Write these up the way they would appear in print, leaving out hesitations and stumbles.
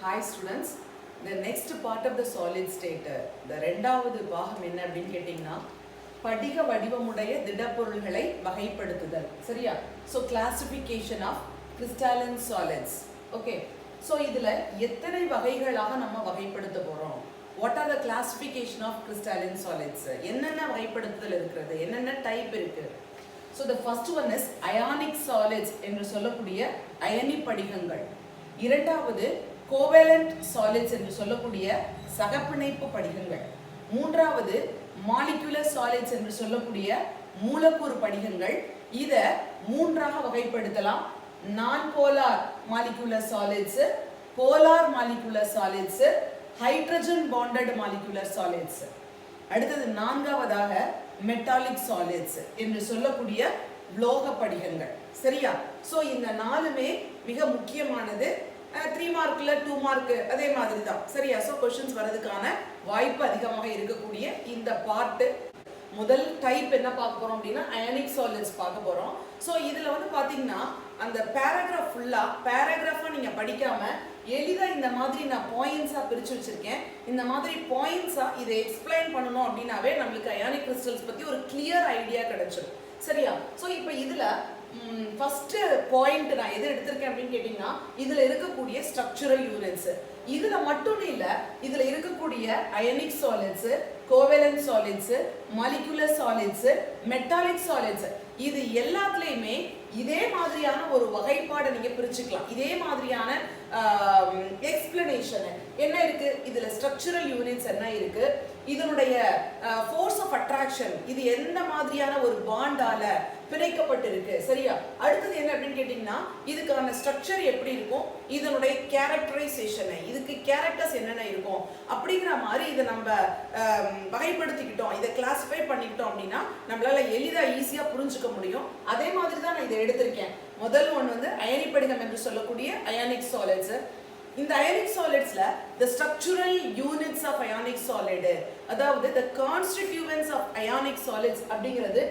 Hi students, the next part of the solid state, the ரெண்டாவது பாகம் என்ன அப்படின்னு கேட்டிங்கன்னா படிக வடிவமுடைய திடப்பொருள்களை வகைப்படுத்துதல். சரியா? So classification of crystalline solids. Okay. So இதுல எத்தனை வகைகளாக நம்ம வகைப்படுத்த போறோம்? What are the classification of crystalline solids? என்னென்ன வகைப்படுத்துதல் இருக்கிறது? என்னென்ன டைப் இருக்கு? So the first one is ionic solids என்று சொல்லக்கூடிய அயனி படிகங்கள். இரண்டாவது கோவேலண்ட் சாலிட்ஸ் என்று சொல்லக்கூடிய சகப்பிணைப்பு படிகங்கள். மூன்றாவது மாலிகுலர் சாலிட்ஸ் என்று சொல்லக்கூடிய மூலக்கூறு படிகங்கள். இத மூன்றாக வகைப்படுத்தலாம். நான் polar molecular solids, polar molecular solids, hydrogen bonded molecular solids. அடுத்தது நான்காவதாக மெட்டாலிக் சாலிட்ஸ் என்று சொல்லக்கூடிய உலோக படிகங்கள். சரியா? சோ இந்த நாலுமே மிக முக்கியமானது. 3 மார்க்ல 2 மார்க் அதே மாதிரி தான். சரியா? சோ क्वेश्चंस வரதுக்கான வாய்ப்பு அதிகமாக இருக்கக்கூடிய இந்த பார்ட். முதல் டைப் என்ன பார்க்க போறோம் அப்படினா அயானிக் சாலிட்ஸ் பார்க்க போறோம். சோ இதுல வந்து பாத்தீங்கன்னா அந்த பேராகிராஃப் ஃபுல்லா பேராகிராஃபா நீங்க படிக்காம எளிதா இந்த மாதிரி நான் பாயிண்ட்ஸா பிரிச்சு வச்சிருக்கேன். இந்த மாதிரி பாயிண்ட்ஸா இதை எக்ஸ்பிளைன் பண்ணனும் அப்படினாவே நமக்கு அயானிக் கிறிஸ்டல்ஸ் பத்தி ஒரு கிளியர் ஐடியா கிடைச்சிடும். சரியா? சோ இப்போ இதுல ஃபர்ஸ்ட் பாயிண்ட் நான் எது எடுத்திருக்கேன் அப்படின்னு கேட்டீங்கன்னா இதுல இருக்கக்கூடிய ஸ்ட்ரக்சரல் யூனிட்ஸ். இதுல மட்டும் இல்ல, இதுல இருக்கக்கூடிய ionic solids, covalent solids, molecular solids, metallic solids, இது எல்லாத்துலயுமே இதே மாதிரியான ஒரு வகைப்பாடை நீங்க பிரிச்சுக்கலாம். இதே மாதிரியான எக்ஸ்பிளனேஷன் என்ன இருக்கு, இதுல ஸ்ட்ரக்சரல் யூனிட்ஸ் என்ன இருக்கு, இதனுடைய ஃபோர்ஸ் ஆஃப் அட்ராக்ஷன் இது எந்த மாதிரியான ஒரு பாண்டால பிணைக்கப்பட்டிருக்கு. சரியா? அடுத்தது என்ன அப்படின்னு கேட்டீங்கன்னா இதுக்கான ஸ்ட்ரக்சர் எப்படி இருக்கும், இதனுடைய கேரக்டரைசேஷன், இதுக்கு கேரக்டர்ஸ் என்னென்ன இருக்கும் அப்படிங்கிற மாதிரி இதை நம்ம வகைப்படுத்திக்கிட்டோம், இதை கிளாஸிஃபை பண்ணிக்கிட்டோம் அப்படின்னா நம்மளால எளிதா ஈஸியா புரிஞ்சுக்க முடியும். அதே மாதிரி தான் நான் இதை எடுத்திருக்கேன். முதல் ஒன்று வந்து அயனி படிகம் என்று சொல்லக்கூடிய அயானிக் சாலிட்ஸ். இந்த ionic சாலிட்ஸ்ல the structural units of ionic solid, அதாவது the constituents of ionic solids அப்படிங்கிறது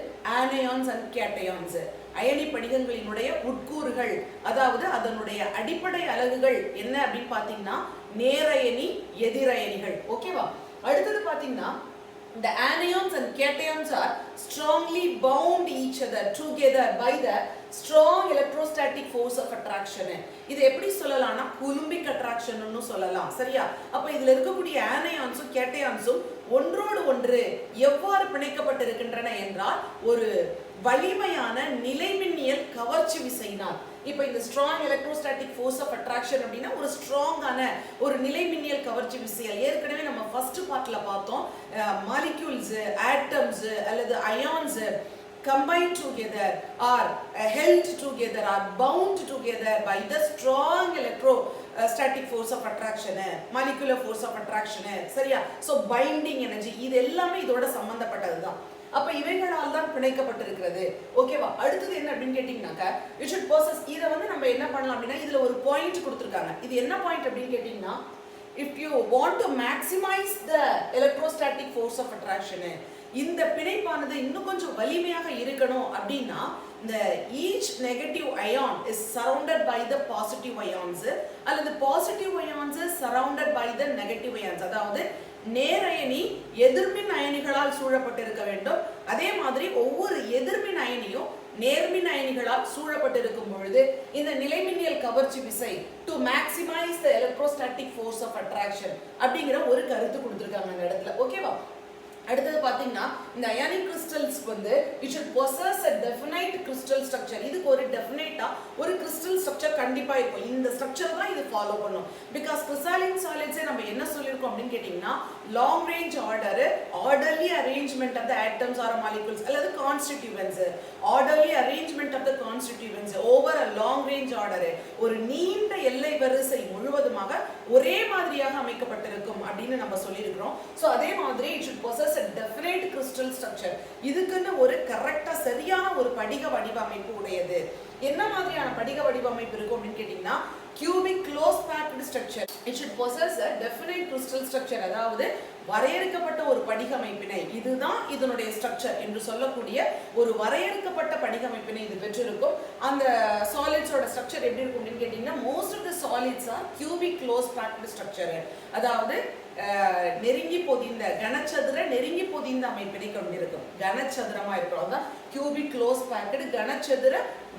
anions and cations. அயனி படிகங்களினுடைய உட்கூறுகள், அதாவது அதனுடைய அடிப்படை அலகுகள் என்ன அப்படின்னு பாத்தீங்கன்னா நேரயனி, எதிரயனிகள். ஓகேவா? அடுத்தது பாத்தீங்கன்னா the anions and cations are strongly bound each other together by the strong electrostatic force of attraction. இது எப்படி சொல்லலாம்னா கூலும்பிக் அட்ராக்ஷன்னு சொல்லலாம். சரியா? அப்ப இதுல இருக்கக்கூடிய ஆனியான்ஸும் கேட்டயான்ஸும் ஒன்றோடு ஒன்று எவ்வாறு பிணைக்கப்பட்டிருக்கின்றன என்றால் ஒரு வலிமையான நிலைமின்னியல் கவர்ச்சி விசையினால். இப்போ இந்த strong electrostatic force of attraction அப்படின்னா ஒரு ஸ்ட்ராங்கான ஒரு நிலைமின்னியல் கவர்ச்சி விசையால். ஏற்கனவே நம்ம ஃபர்ஸ்ட் பார்ட்ல பார்த்தோம், மாலிக்யூல்ஸ், ஆட்டம்ஸ் அல்லது ions combined together or held together or bound together by the strong electrostatic force of attraction, molecular force of attraction. சரியா? so binding energy இது எல்லாமே இதோட சம்பந்தப்பட்டது தான். அப்ப இவைகளால் தான் பிணைக்கப்பட்டிருக்கிறது. ஓகேவா? அடுத்தது என்ன அப்படின்னு கேட்டீங்கன்னாக்க you should possess, இதை வந்து நம்ம என்ன பண்ணலாம் அப்படின்னா இதுல ஒரு பாயிண்ட் கொடுத்துருக்காங்க. இது என்ன பாயிண்ட் அப்படின்னு கேட்டீங்கன்னா if you want to maximize the electrostatic force of attraction, இந்த பிணைப்பானது இன்னும் கொஞ்சம் வலிமையாக இருக்கணும் அப்படின்னா இந்த each negative ion is surrounded by the positive ions அல்லது positive ions is surrounded by the negative ions. அதாவது நேரயனி எதிர்மின் அயனிகளால் சூழப்பட்டிருக்க வேண்டும். அதே மாதிரி ஒவ்வொரு எதிர்மின் அயனியும் நேர்மின் அயனிகளால் சூழப்பட்டிருக்கும் பொழுது இந்த நிலைமின்னியல் கவர்ச்சி விசை to maximize the electrostatic force of attraction அப்படிங்கிற ஒரு கருத்து கொடுத்திருக்காங்க இந்த இடத்துல. ஓகேவா? அடுத்தது பாத்தீங்கன்னா இந்த அயானிக் கிறிஸ்டல்ஸ் வந்து it should possess a definite crystal structure. இதுக்கு ஒரு டெஃபினைட்டா ஒரு கிறிஸ்டல் ஸ்ட்ரக்சர் கண்டிப்பா இருக்கும். இந்த ஸ்ட்ரக்சர் தான் இது ஃபாலோ பண்ணும். பிகாஸ் கிறிஸ்டாலின் சாலிட்ஸே நம்ம என்ன சொல்லிருக்கோம் அப்படின்னு கேட்டீங்கன்னா long range order, orderly arrangement of the atoms or molecules அல்லது constituents, orderly arrangement of the constituents over a long range order, ஒரு நீண்ட எல்லை வரிசை முழுவதுமாக ஒரே மாதிரியாக அமைக்கப்பட்டிருக்கும் அப்படின்னு நம்ம சொல்லியிருக்கிறோம். சோ அதே மாதிரி it should possess a definite crystal structure. இதுக்குன்னு ஒரு கரெக்ட்டா சரியான ஒரு படிக வடிவமைப்பு உடையது. என்ன மாதிரியான படிக வடிவமைப்பு இருக்கும் அப்படின்னு கேட்டீங்கன்னா cubic close packed structure. It should possess a definite crystal structure. அதாவது வரையறுக்கப்பட்ட ஒரு படிகமைப்பினை, இதுதான் இதனுடைய ஸ்ட்ரக்சர் என்று சொல்லக்கூடிய ஒரு வரையறுக்கப்பட்ட படிகமைப்பினை இது பெற்றிருக்கும். அந்த சாலிட்ஸோட ஸ்ட்ரக்சர் எப்படி இருக்கும் அப்படின்னு கேட்டீங்கன்னா, most of the solids are cubic close packed structure. அதாவது நெருங்கி பொதிந்த கனச்சதுர நெருங்கி பொதிந்த அமைப்பினை கொண்டிருக்கும். கனச்சதுரமா இருக்கும், அதான் cubic close packed கனச்சதுர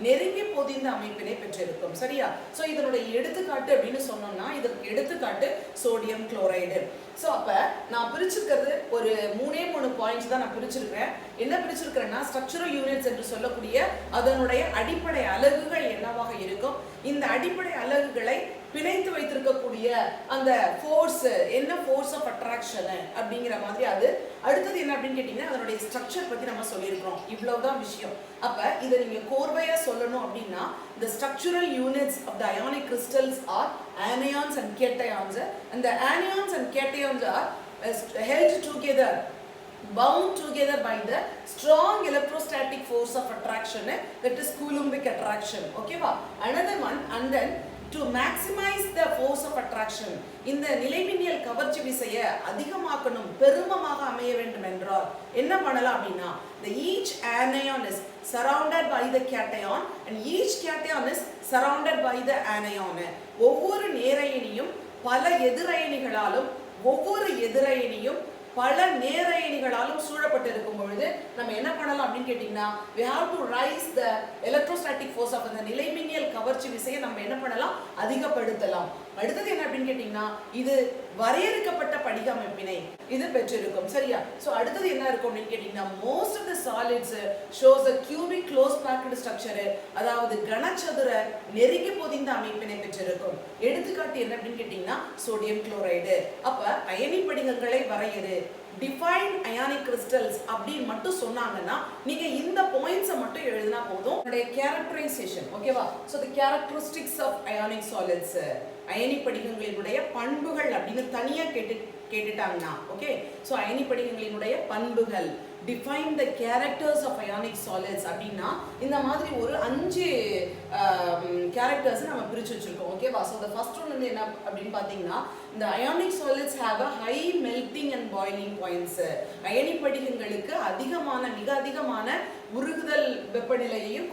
நெருங்கி பொதிந்த அமைப்பினை பெற்றிருக்கும். சரியா? சோ இதனுடைய எடுத்துக்காட்டு அப்படின்னு சொன்னோம்னா, இதற்கு எடுத்துக்காட்டு சோடியம் குளோரைடு. சோ அப்ப நான் பிரிச்சிருக்கிறது ஒரு 3 பாயிண்ட்ஸ் தான் நான் பிரிச்சிருக்கிறேன். என்ன பிரிச்சிருக்கிறேன்னா, ஸ்ட்ரக்சரல் யூனிட்ஸ் என்று சொல்லக்கூடிய அதனுடைய அடிப்படை அலகுகள் என்னவாக இருக்கும், இந்த அடிப்படை அலகுகளை பிணைத்து வைத்திருக்கக்கூடிய அந்த ஃபோர்ஸ் என்ன, ஃபோர்ஸ் ஆஃப் அட்ராக்ஷன் அப்படிங்கிற மாதிரி. அது அடுத்தது என்ன அப்படின்னு கேட்டீங்கன்னா, அதனுடைய ஸ்ட்ரக்சர் பத்தி நம்ம சொல்லியிருக்கிறோம். இவ்வளவுதான் விஷயம். அப்ப இதை நீங்க கோர்வையா சொல்லணும் அப்படின்னா, the structural units of the ionic crystals are anions and cations, and the anions and cations are held together, bound together by the strong electrostatic force of attraction, that is Coulombic attraction. Okay va? Another one, and then to maximize the force of attraction, இந்த நிலைமின்னியல் கவர்ச்சி விசையை அதிகமாக்கணும், பெருமமாக அமைய வேண்டும் என்றால் என்ன பண்ணலாம் அப்படின்னா, the each anion is surrounded by the cation and each cation is surrounded by the anion. ஒவ்வொரு நேரயனியும் பல எதிரயனிகளாலும் ஒவ்வொரு எதிரயனியும் பல நேரயனிகளாலும் சூழப்பட்டிருக்கும் பொழுது நம்ம என்ன பண்ணலாம் அப்படின்னு கேட்டீங்கன்னா, we have to rise the electrostatic force of அந்த நிலைமின்னியல் கவர்ச்சி விசையை நம்ம என்ன பண்ணலாம், அதிகப்படுத்தலாம். அடுத்தது என்ன அப்படின்னு கேட்டீங்கன்னா, இது வரையறுக்கப்பட்ட படிகமைப்பினை இது பெற்றிருக்கும். சரியா? சோ அடுத்தது என்ன இருக்கும் அப்படின்னு கேட்டீங்கன்னா, most of the solids shows a cubic close packed structure, அதாவது கனச்சதுர நெருங்கி பொதிந்த அமைப்பினை பெற்றிருக்கும். எடுத்துக்காட்டு என்ன அப்படின்னு கேட்டீங்கன்னா, சோடியம் குளோரைடு. அப்ப அயனி படிகங்களை வரையறு, டிஃபைன் அயானிக் கிறிஸ்டல்ஸ் அப்படின்னு மட்டும் சொன்னாங்கன்னா, நீங்க இந்த பாயிண்ட்ஸை மட்டும் எழுதினா போதும். உங்களுடைய கேரக்டரைசேஷன், ஓகேவா? So the characteristics of ionic solids, அயனி படிகங்களினுடைய பண்புகள் அப்படின்னு தனியா கேட்டுட்டாங்கன்னா, ஓகே. ஸோ அயனி படிகங்களினுடைய பண்புகள், define the characters of ionic solids அப்படின்னா இந்த மாதிரி ஒரு 5 characters நம்ம பிரிச்சு வச்சிருக்கோம். ஓகேவா? So the first one வந்து என்ன அப்படின்னு பார்த்தீங்கன்னா, இந்த ionic solids have a high melting and boiling points. அயனி படிகங்களுக்கு மிக அதிகமான உருகுதல் வெப்பநிலையையும்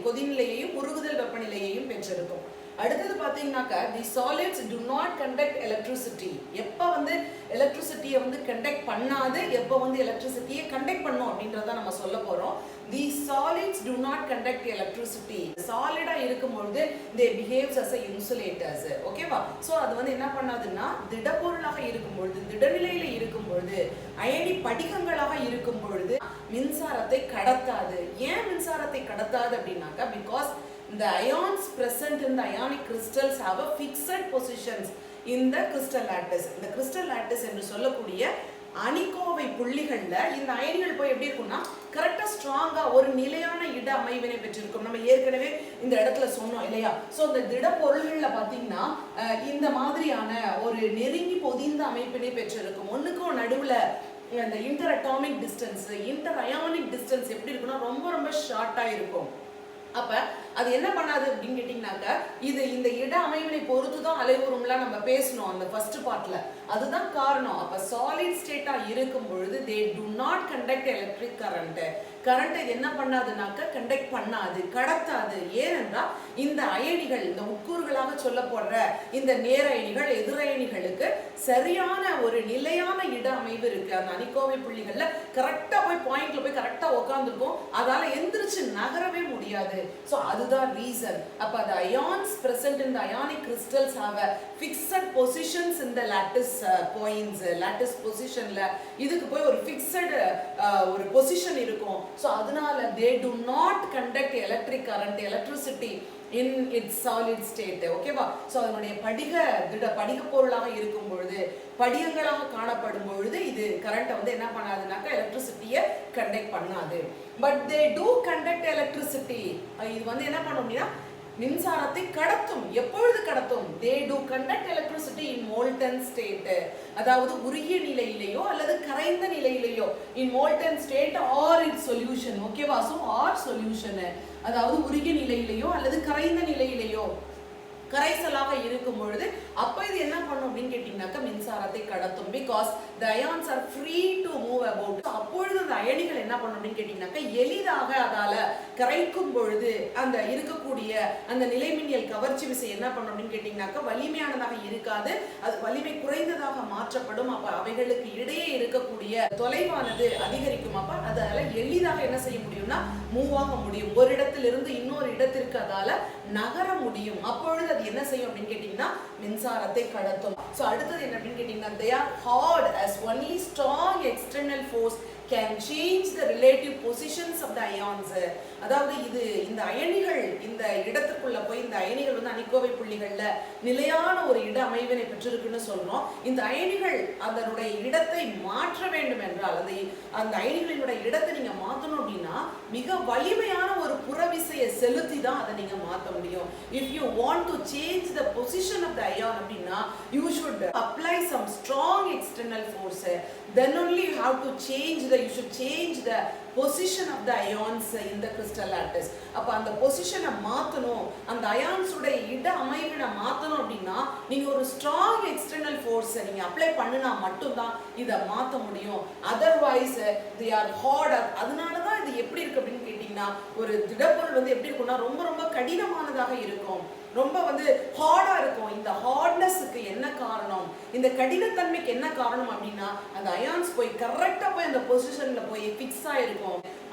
கொதிநிலையையும் உருகுதல் வெப்பநிலையையும் பெற்றிருக்கும். அடுத்தது பாத்தீங்கன்னாக்க, the solids do not conduct electricity. எப்ப வந்து எலக்ட்ரிசிட்டியை வந்து கண்டக்ட் பண்ணாது, எப்ப வந்து எலக்ட்ரிசிட்டியை கண்டக்ட் பண்ணும் அப்படின்றத நம்ம சொல்ல போறோம். The solids do not conduct electricity. சாலிடா இருக்கும்போது they behaves as a insulators. ஓகேவா? சோ அது வந்து என்ன பண்ணாதுன்னா, திடப்பொருளாக இருக்கும்போது, திடநிலையில இருக்கும்போது, அயனி படிகங்களாக இருக்கும்போது மின்சாரத்தை கடத்தாது. ஏன் மின்சாரத்தை கடத்தாது அப்படின்னாக்கா, because the ions present in the ionic crystals have a fixed positions in the crystal lattice. இந்த crystal lattice என்று சொல்லக்கூடிய அணிக்கோவை புள்ளிகள்ல இந்த அயனிகள் போய் எப்படி இருக்கும்னா, கரெக்டா ஸ்ட்ராங்கா ஒரு நிலையான இட அமைவினை பெற்றிருக்கும். நம்ம ஏற்கனவே இந்த இடத்துல சொன்னோம் இல்லையா? சோ இந்த திட பொருள்கள்ல பாத்தீங்கன்னா இந்த மாதிரியான ஒரு நெருங்கி பொதிந்த அமைப்பினை பெற்றிருக்கும். ஒண்ணுக்கும் நடுவுல இந்த inter atomic distance, inter ionic distance எப்படி இருக்குன்னா, ரொம்ப ரொம்ப ஷார்ட்டா இருக்கும். அப்ப அது என்ன பண்ணாது அப்படின்னு கேட்டீங்கன்னாக்க, இது இந்த இட அமைவினை பொறுத்து தான் அலைவுறும்லாம் நம்ம பேசணும் அந்த ஃபர்ஸ்ட் பார்ட்ல. அதுதான் காரணம். அப்ப சாலிட் ஸ்டேட்டா இருக்கும் பொழுது they do not conduct electric current. Current என்ன பண்ணாதுனாக்க கண்டக்ட் பண்ணாது, கடத்தாது. ஏனென்றால் இந்த அயனிகள், இந்த உட்கூறுகளாக சொல்லப்படுற இந்த நேர அயனிகள் எதிரயனிகளுக்கு சரியான ஒரு நிலையான இட அமைவு இருக்கு. அந்த அணிக்கோவை புள்ளிகள்ல கரெக்டா போய் பாயிண்ட்ல போய் கரெக்டா உட்கார்ந்துருக்கும். அதால எந்திரிச்சு நகரவே முடியாது. So அதுதான் ரீசன். அப்ப the ions present in the ionic crystals have a fixed positions in the lattice points. lattice positionல இதுக்கு போய் ஒரு fixed ஒரு position இருக்கும். So அதனால they do not conduct electric current, electricity in its solid state. ஓகேவா? So அதனுடைய படிக பொருளாக இருக்கும் பொழுது, படிகங்களாக காணப்படும் பொழுது இது கரண்ட்டை வந்து என்ன பண்ணாதுனாக்கா எலக்ட்ரிசிட்டியை கண்டக்ட் பண்ணாது. But they do conduct electricity. இது வந்து என்ன பண்ணும் அப்படின்னா, மின்சாரத்தை கடத்தும். எப்பொழுது கடத்தும்? they do conduct electricity in molten state. அதாவது உருகிய நிலையிலேயோ அல்லது கரைந்த நிலையிலேயோ, in molten state or in solution. ஓகேவா? so or solution, அதாவது உருகிய நிலையிலேயோ அல்லது கரைந்த நிலையிலேயோ கரைசலாக இருக்கும் பொழுது அப்ப இது என்ன பண்ணும் அப்படின்னு கேட்டீங்கன்னாக்கா மின்சாரத்தை கடத்தும். Because the ions are free to move about. அப்பொழுது அந்த அயனிகள் என்ன பண்ணும் அப்படின்னு கேட்டீங்கன்னாக்கா எளிதாக அதால கரைக்கும் பொழுது அந்த இருக்கக்கூடிய அந்த நிலைமின்னியல் கவர்ச்சி விசை என்ன பண்ணும் அப்படின்னு கேட்டீங்கன்னாக்கா வலிமையானதாக இருக்காது, அது வலிமை குறைந்ததாக மாற்றப்படும். அப்ப அவைகளுக்கு இடையே இருக்கக்கூடிய தொலைவானது அதிகரிக்கும். அப்ப அதால எளிதாக என்ன செய்ய முடியும்னா மூவ் ஆக முடியும், ஒரு இடத்திலிருந்து இன்னொரு இடத்திற்கு அதால நகர முடியும். அப்பொழுது அது என்ன செய்யும் அப்படின்னு கேட்டீங்கன்னா மின்சாரத்தை கடத்தும். சோ அடுத்தது என்ன அப்படின்னு கேட்டீங்கன்னா they are hard as only strong external force can change the relative positions of the ions. அதாவது இது இந்த அயனிகள் இந்த இடத்துக்குள்ள போய் இந்த அயனிகள் வந்து அணிக்கோவை புள்ளிகள்ல நிலையான ஒரு இட அமைவினை பெற்றிருக்குன்னு சொல்றோம். இந்த அயனிகள் அதனுடைய இடத்தை மாற்ற வேண்டும் என்றால் அந்த அயனிகளினுடைய இடத்தை நீங்க மாத்தணும் அப்படின்னா மிக வலிமையான ஒரு புறவிசையை செலுத்தி தான் அதை நீங்க மாற்ற முடியும். if you want to change the position of the ion அப்படின்னா you should apply some strong external force, then only you have to change you should change the position of the ions in the crystal lattice. அப்ப அந்த பொசிஷனை மாத்தணும், அந்த ions உடைய இட அமைவினை மாத்தணும் அப்படின்னா நீங்க ஒரு ஸ்ட்ராங் எக்ஸ்டர்னல் ஃபோர்ஸ் நீங்க அப்ளை பண்ணினா மட்டும் தான் இத மாத்த முடியும். Otherwise they are hard. அதனால தான் இது எப்படி இருக்கு அப்படின்னு கேட்டீங்கன்னா ஒரு திடப்பொருள் வந்து எப்படி இருக்கும்னா ரொம்ப ரொம்ப கடினமானதாக இருக்கும், ரொம்ப வந்து ஹார்டா இருக்கும். இந்த ஹார்ட்னஸ்க்கு என்ன காரணம், இந்த கடினத்தன்மைக்கு என்ன காரணம் அப்படின்னா அந்த அயான்ஸ் போய் கரெக்டா போய் அந்த பொசிஷன்ல போய் ஃபிக்ஸ் ஆயிருக்கும்.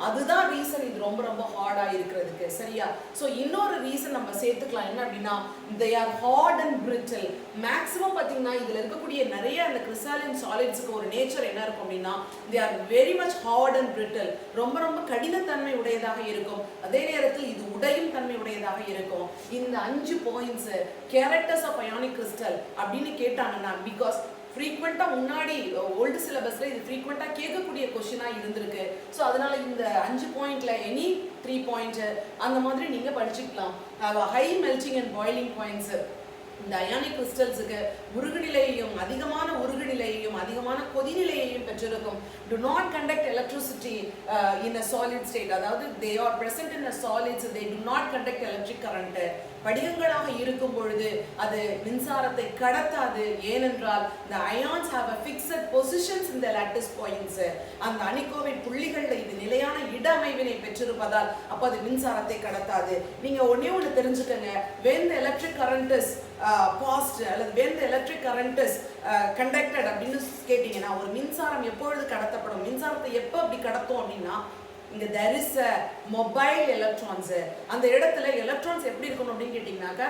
அதுதான் ரீசன் இது ரொம்ப ரொம்ப ஹார்டா இருக்கிறதுக்கு. சரியா? சோ இன்னொரு ரீசன் நம்ம சேர்த்துக்கலாம் என்ன அப்படின்னா they are hard and brittle. Maximum பாத்தீங்கன்னா இதுல இருக்கக்கூடிய நிறைய அந்த கிறிஸ்டாலின் சாலிட்ஸ்க்கு ஒரு நேச்சர் என்ன இருக்கும் அப்படின்னா they are very much hard and brittle. ரொம்ப ரொம்ப கடினத்தன்மை உடையதாக இருக்கும், அதே நேரத்தில் இது உடையும் தன்மை உடையதாக இருக்கும். இந்த 5 points characters of ionic crystal அப்படின்னு கேட்டாங்கன்னா பிகாஸ் ஃப்ரீக்வெண்டா முன்னாடி ஓல்டு சிலபஸ்ல இது ஃப்ரீக்வெண்டா கேட்கக்கூடிய கொஸ்டினா இருந்திருக்கு. ஸோ அதனால இந்த 5 பாயிண்ட்ல எனி 3 பாயிண்ட் அந்த மாதிரி நீங்க படிச்சுக்கலாம். High melting and boiling points இந்த அயானிக் கிறிஸ்டல்ஸுக்கு உருகுநிலையையும் அதிகமான உருகுநிலையையும் அதிகமான கொதிநிலையையும் பெற்றிருக்கும். do not conduct electricity in a solid state. அதாவது they are present in a solid, so they do not conduct electric current. படிகங்களாக இருக்கும் பொழுது அது மின்சாரத்தை கடத்தாது, ஏனென்றால் the ions have a fixed positions in the lattice points. அந்த அணிக்கோவை புள்ளிகள்ல இது நிலையான இட அமைவினை பெற்றிருப்பதால் அப்ப அது மின்சாரத்தை கடத்தாது. நீங்க ஒண்ணு தெரிஞ்சுக்கங்க, when the electric current is passed அல்லது when the electric current is conducted அப்படின்னு கேட்டீங்கன்னா ஒரு மின்சாரம் எப்பொழுது கடத்தப்படும், மின்சாரத்தை எப்ப அப்படி கடத்தும் அப்படின்னா இங்க there is a mobile electrons. அந்த இடத்துல எலக்ட்ரான்ஸ் எப்படி இருக்கணும் அப்படின்னு கேட்டீங்கன்னாக்கா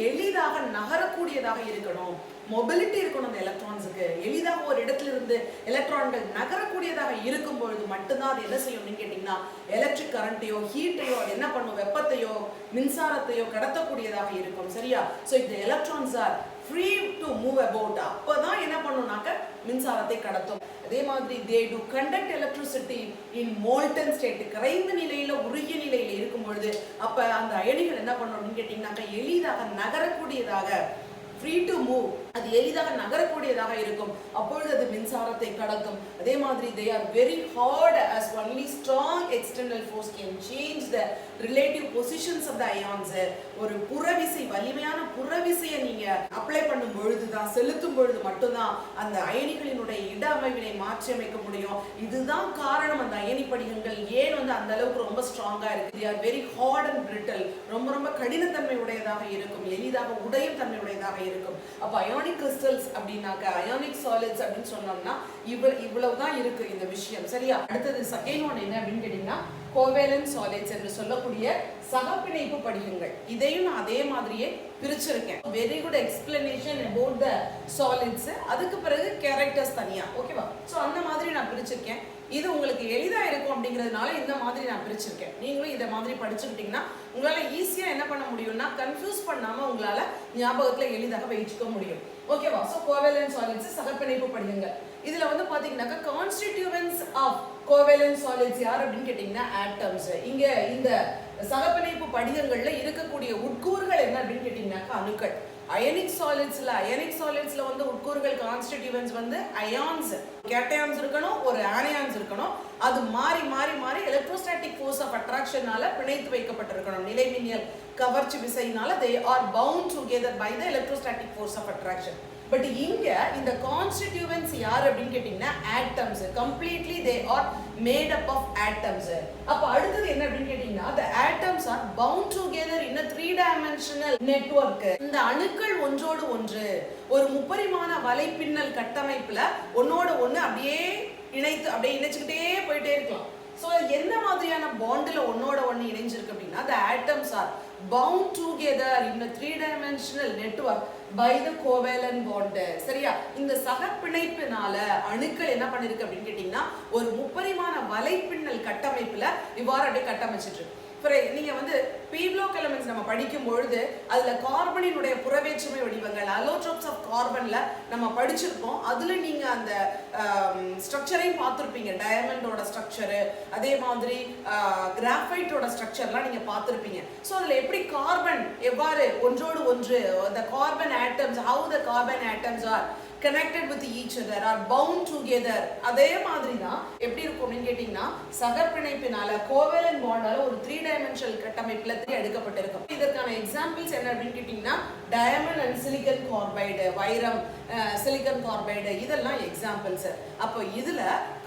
எளிதாக நகரக்கூடியதாக இருக்கணும், மொபிலிட்டி இருக்கணும். அந்த எலக்ட்ரான்ஸுக்கு எளிதாக ஒரு இடத்துல இருந்து எலக்ட்ரான்கள் நகரக்கூடியதாக இருக்கும் பொழுது மட்டும்தான் அது என்ன செய்யும் அப்படின்னு கேட்டீங்கன்னா எலக்ட்ரிக் கரண்ட்டையோ ஹீட்டையோ அது என்ன பண்ணும், வெப்பத்தையோ மின்சாரத்தையோ கடத்தக்கூடியதாக இருக்கும். சரியா? ஸோ இந்த electrons R free to move about. அப்பதான் என்ன பண்ணுனாக்க மின்சாரத்தை கடத்தும். அதே மாதிரி they do conduct electricity in molten state. கரைந்த நிலையில உருகிய நிலையில இருக்கும் பொழுது அப்ப அந்த அயனிகள் என்ன பண்ணும் அப்படின்னு கேட்டீங்கன்னாக்க எளிதாக நகரக்கூடியதாக free to move, அது எளிதாக நகரக்கூடியதாக இருக்கும். அப்பொழுது அது மின்சாரத்தை கடத்தும். அதே மாதிரி they are very hard as only strong external force can change the relative positions of the ions. ஒரு புறவிசை வலிமையான புறவிசையை நீங்க அப்ளை பண்ணும் பொழுதுதான் செலுத்தும் பொழுது மட்டும்தான் அந்த அயனிகளினுடைய இட அமைவினை மாற்றி அமைக்க முடியும். இதுதான் காரணம் அந்த அயனி படிகங்கள் ஏன் வந்து அந்த அளவுக்கு ரொம்ப ஸ்ட்ராங்கா இருக்கு. they are very hard and brittle. ரொம்ப ரொம்ப கடினத்தன்மை உடையதாக இருக்கும், எளிதாக உடையும் தன்மை உடையதாக இருக்கும். அப்ப அயானிக் கிறிஸ்டல்ஸ் அப்படின்னாக்க அயானிக் சாலிட்ஸ் அப்படின்னு சொன்னோம்னா இவ்வளவுதான் இருக்கு இந்த விஷயம். சரியா? அடுத்தது செகண்ட் ஒன் என்ன அப்படின்னு கேட்டீங்கன்னா கோவேலன்ட் சாலிட்ஸ் என்று சொல்லக்கூடிய சகப்பிணைப்பு படிகங்கள். இதையும் நான் அதே மாதிரியே பிரிச்சிருக்கேன். Very good explanation about the solids. அதுக்கு பிறகு கேரக்டர்ஸ் தனியா. ஓகேவா? ஸோ அந்த மாதிரி நான் பிரிச்சிருக்கேன். இது உங்களுக்கு எளிதா இருக்கும் அப்படிங்கிறதுனால இந்த மாதிரி நான் பிரிச்சிருக்கேன். நீங்களும் இதை மாதிரி படிச்சுக்கிட்டீங்கன்னா உங்களால ஈஸியா என்ன பண்ண முடியும்னா கன்ஃபியூஸ் பண்ணாம உங்களால ஞாபகத்துல எளிதாக வைச்சுக்க முடியும். ஓகேவா? ஸோ கோவேலன்ட் சாலிட்ஸ் சகப்பிணைப்பு படிகங்கள். இதுல வந்து பாத்தீங்கன்னாக்கா கான்ஸ்டிடியூவன்ட்ஸ் ஆஃப் கோவேலன்ட் சாலிட்ஸ் யார் அப்படின்னு கேட்டீங்கன்னா ஆட்டம்ஸ். இங்க இந்த சகப்பிணைப்பு படிகங்கள்ல இருக்கக்கூடிய உட்கூறுகள் என்ன அப்படின்னு கேட்டீங்கன்னாக்கா அணுக்கள். அயனிக் சாலிட்ஸ்ல வந்து உட்கூறுகள் கான்ஸ்டிடியூவன்ட்ஸ் வந்து அயான்ஸ், கேட்டயான்ஸ் இருக்கணும், ஒரு ஆனயான்ஸ் இருக்கணும். அது மாறி மாறி மாறி எலக்ட்ரோஸ்டாட்டிக் ஃபோர்ஸ் ஆஃப் அட்ராக்ஷனால பிணைத்து வைக்கப்பட்டிருக்கணும். நிலைமின்னல் கவர்ச்சி விசையினால they are bound together by the electrostatic force of attraction. But இங்க இந்த கான்ஸ்டிடியூவன்ட்ஸ் யார் அப்படின்னு கேட்டீங்கன்னா atoms. Completely they are made up of atoms. அப்ப அடுத்தது என்ன அப்படின்னு கேட்டீங்கன்னா the atoms are bound together in a 3-dimensional network. இந்த அணுக்கள் ஒன்றோடு ஒன்று ஒரு முப்பரிமாண வலைப்பின்னல் கட்டமைப்புல ஒன்னோட ஒண்ணு அப்படியே இணைச்சுக்கிட்டே போயிட்டே இருக்கலாம். ஸோ எந்த மாதிரியான பாண்டில் ஒன்னோட ஒன்று இணைஞ்சிருக்கு அப்படின்னா the atoms are bound together in a 3-dimensional network by the covalent bond. சரியா? இந்த சகப்பிணைப்பினால அணுக்கள் என்ன பண்ணிருக்கு அப்படின்னு கேட்டீங்கன்னா ஒரு முப்பரிமாண வலைப்பின்னல் கட்டமைப்புல இவ்வாறு அப்படியே கட்டமைச்சிட்டு இருக்கு. நீங்க வந்து p block elements நம்ம படிக்கும் பொழுது அதுல கார்பனினுடைய புறவேற்றுமை வடிவங்கள் அலோட்ரோப்ஸ் ஆஃப் கார்பன்ல நம்ம படிச்சிருப்போம். அதுல நீங்க அந்த ஸ்ட்ரக்சரையும் பார்த்துருப்பீங்க. டயமண்டோட ஸ்ட்ரக்சரு, அதே மாதிரி கிராஃபைட்டோட ஸ்ட்ரக்சர்லாம் நீங்க பார்த்துருப்பீங்க. ஸோ அதுல எப்படி கார்பன் எவ்வாறு ஒன்றோடு ஒன்று the carbon atoms, how the carbon atoms are connected with each other, are bound together. அதே மாதிரி தான் எப்படி இருக்கும் அப்படின்னு கேட்டீங்கன்னா சகப்பிணைப்பினால கோவேலன்ட் பாண்டால ஒரு 3-dimensional கட்டமைப்புல எடுக்கப்பட்டிருக்கும். இதற்கான எக்ஸாம்பிள்ஸ் என்ன அப்படின்னு கேட்டீங்கன்னா டயமண்ட் அண்ட் சிலிக்கன் கார்பைடு, வைரம், சிலிக்கன் கார்பைடு, இதெல்லாம் எக்ஸாம்பிள்ஸ். அப்போ இதுல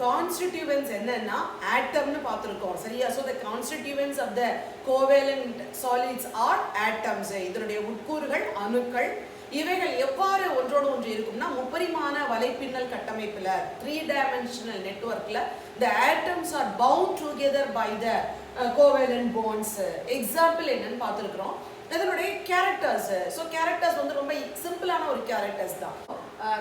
கான்ஸ்டிடியூவன்ட்ஸ் என்னன்னா ஆட்டம்னு பார்த்திருக்கோம். சரியா? So the constituents of the covalent solids are atoms. இதனுடைய உட்கூறுகள் அணுக்கள். இவைகள் எவ்வாறு ஒன்றோடு ஒன்று இருக்கும்னா முப்பரிமாண வலைப்பின்னல் கட்டமைப்புல 3-dimensional networkல the atoms are bound together by the covalent bonds. Example என்னன்னு பார்த்துருக்கிறோம். இதனுடைய கேரக்டர்ஸ். ஸோ கேரக்டர்ஸ் வந்து ரொம்ப சிம்பிளான ஒரு கேரக்டர்ஸ் தான்.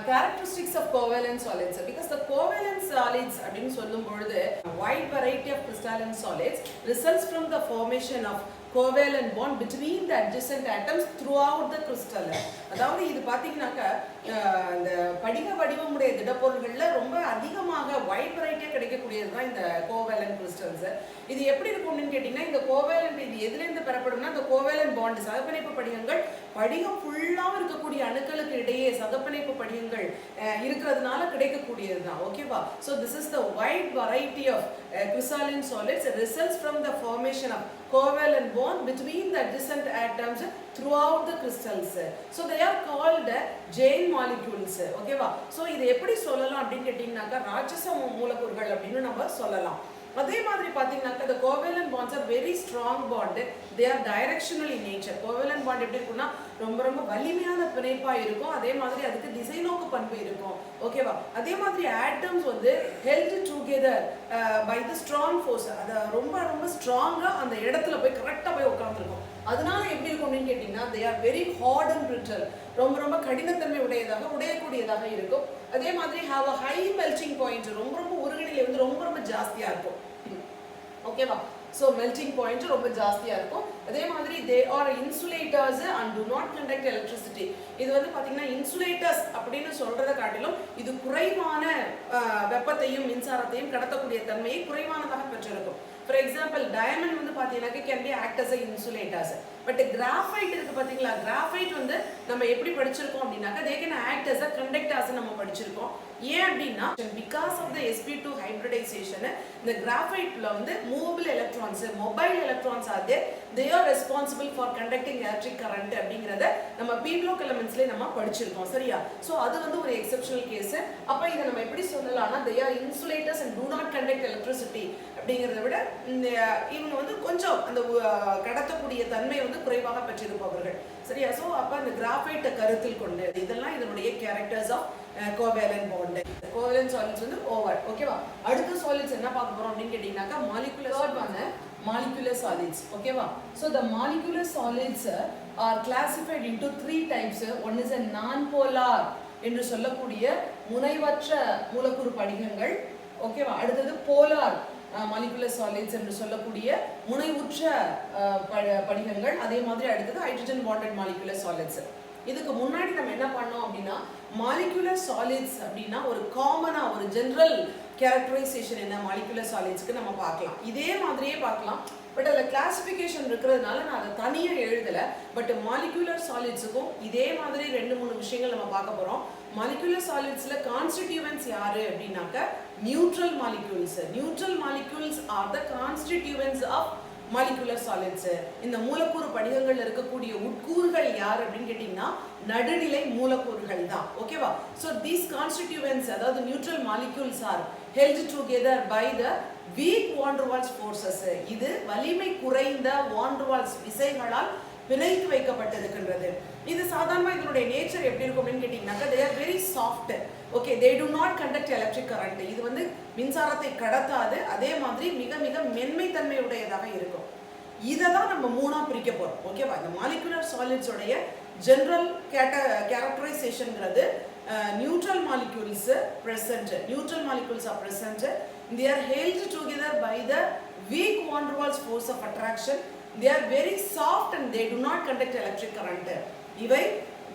characteristics of covalent solids, because the covalent solids அப்படின்னு சொல்லும் பொழுது wide variety of crystalline solids results from the formation of covalent bond between the adjacent atoms throughout the crystal. அதாவது இது பாத்தீங்கன்னாக்க இந்த படிக வடிவமுடைய திடப்பொருள்கள்ல ரொம்ப அதிகமாக வைட் வெரைட்டியா கிடைக்கக்கூடியது தான் இந்த கோவேலன்ட் கிறிஸ்டல்ஸ். இது எப்படி இருக்கும் அப்படின்னு கேட்டீங்கன்னா இந்த கோவேலன்ட் இது எதுல இருந்து பெறப்படும்னா இந்த கோவேலன்ட் பாண்ட் சகப்பிணைப்பு படிகங்கள் படிகம் ஃபுல்லாக இருக்கக்கூடிய அணுக்களுக்கு இடையே சகப்பிணைப்பு படிகங்கள் இருக்கிறதுனால கிடைக்கக்கூடியது தான். ஓகேவா? So this is the wide variety of crystalline solids results from the formation of covalent bond between the adjacent atoms throughout the crystals. So they are called chain molecules. ஓகேவா? ஸோ இது எப்படி சொல்லலாம் அப்படின்னு கேட்டீங்கன்னாக்கா ராட்சச மூலக்கூறுகள் அப்படின்னு நம்ம சொல்லலாம். அதே மாதிரி பாத்தீங்கன்னாக்கா the covalent bonds are very strong bond. They are directional in nature. covalent bond எப்படி இருக்கும்னா ரொம்ப ரொம்ப வலிமையான பிணைப்பா இருக்கும். அதே மாதிரி அதுக்கு திசை நோக்கு பண்பு இருக்கும். ஓகேவா? அதே மாதிரி ஆட்டம்ஸ் வந்து held together by the strong force. அது ரொம்ப ரொம்ப ஸ்ட்ராங்கா அந்த இடத்துல போய் கரெக்டா போய் உட்கார்ந்துருக்கும். அதனால எப்படி இருக்கும் அப்படின்னு கேட்டீங்கன்னா they are very hard and brittle. ரொம்ப ரொம்ப கடினத்தன்மை உடையக்கூடியதாக இருக்கும். அதே மாதிரி have a high melting point. ரொம்ப ரொம்ப உருகுநிலை வந்து ரொம்ப ரொம்ப ஜாஸ்தியா இருக்கும். ஓகேவா? ஸோ மெல்டிங் பாயிண்ட் ரொம்ப ஜாஸ்தியாக இருக்கும். அதே மாதிரி they are insulators and to not conduct electricity. இது வந்து பார்த்தீங்கன்னா இன்சுலேட்டர்ஸ் அப்படின்னு சொல்றதை காட்டிலும் இது குறைவான வெப்பத்தையும் மின்சாரத்தையும் கடத்தக்கூடிய தன்மையை குறைவானதாக பெற்றிருக்கும். ஃபார் எக்ஸாம்பிள் டயமண்ட் வந்து பார்த்தீங்கன்னாக்க can be act as insulators. But graphite இருக்கு பார்த்தீங்களா? கிராஃபைட் வந்து நம்ம எப்படி படிச்சிருக்கோம் அப்படின்னாக்கா they can act as a conductors நம்ம படிச்சிருக்கோம். ஏன் அப்படின்னா because of the sp2 hybridisation இந்த கிராஃபைட்ல வந்து மூவபிள் எலக்ட்ரான்ஸ், மொபைல் எலக்ட்ரான்ஸ் ஆகுது. they are responsible for conducting electric current அப்படிங்கறத நம்ம p block elementsல நம்ம படிச்சிருக்கோம். சரியா? சோ அது வந்து ஒரு எக்செப்ஷனல் கேஸ். அப்ப இத நம்ம எப்படி சொல்லலாம்னா they are insulators and do not conduct electricity அப்படிங்கறத விட இவங்க வந்து கொஞ்சம் அந்த கடத்தக்கூடிய தன்மை வந்து குறைவாக பெற்றிருப்பவர்கள். சரியா? சோ அப்ப அந்த கிராஃபைட்டை கருத்தில் கொண்டு இதெல்லாம் இதனுடைய characters of covalent bond. covalent solids வந்து ஓவர். ஓகேவா? அடுத்த சாலிட்ஸ் என்ன பார்க்க போறோம் அப்படின்னு கேட்டீங்கன்னாக்கா molecular solids. ஓகேவா? so the molecular solids are classified into 3 types. one is a non-polar என்று சொல்லக்கூடிய முனைவற்ற மூலக்கூறு படிகங்கள். ஓகேவா? அடுத்தது போலார் molecular solids என்று சொல்லக்கூடிய முனைவுற்ற படிகங்கள். அதே மாதிரி அடுத்தது hydrogen bonded molecular solids. இதுக்கு முன்னாடி நம்ம என்ன பண்ணோம் அப்படின்னா molecular solids அப்படின்னா ஒரு காமனா ஒரு ஜெனரல் கேரக்டரைசேஷன் என்ன molecular solidsக்கு நம்ம பார்க்கலாம். இதே மாதிரியே பார்க்கலாம். பட் அதில் கிளாசிஃபிகேஷன் இருக்கிறதுனால நான் அதை தனியாக எழுதலை. பட் மாலிகுலர் சாலிட்ஸுக்கும் இதே மாதிரி 2-3 விஷயங்கள் நம்ம பார்க்க போகிறோம். மாலிகுலர் சாலிட்ஸில் கான்ஸ்டிடியூவன்ஸ் யாரு அப்படின்னாக்க neutral molecules. Neutral molecules are the constituents of molecular solids. இந்த மூலக்கூறு படிகங்கள் இருக்கக்கூடிய உட்கூறுகள் யார் அப்படின்னு கேட்டீங்கன்னா நடுநிலை மூலக்கூறுகள் தான். ஓகேவா? ஸோ தீஸ் கான்ஸ்டிடியூவன்ஸ் அதாவது neutral molecules are held together by the weak van der Waals forces. இது வலிமை குறைந்த வான் டெர் வால்ஸ் விசைகளால் பிணைத்து வைக்கப்பட்டிருக்கின்றது. இது சாதாரணமாக இதனுடைய நேச்சர் எப்படி இருக்கும் அப்படின்னு கேட்டீங்கன்னாக்கா they are very soft. Okay, they do not conduct electric current. இது வந்து மின்சாரத்தை கடத்தாது, அதே மாதிரி மிக மிக மென்மை தன்மையுடையதாக இருக்கும். இதை தான் நம்ம மூணா பிரிக்க போறோம். ஓகேவா? இந்த மாலிகுலர் சாலிட்ஸோடைய ஜெனரல் கேரக்டரைசேஷன்ங்கிறது neutral molecules present. Neutral molecules are present. They are held together by the weak van der Waals force of attraction. They are very soft and they do not conduct electric current. இவை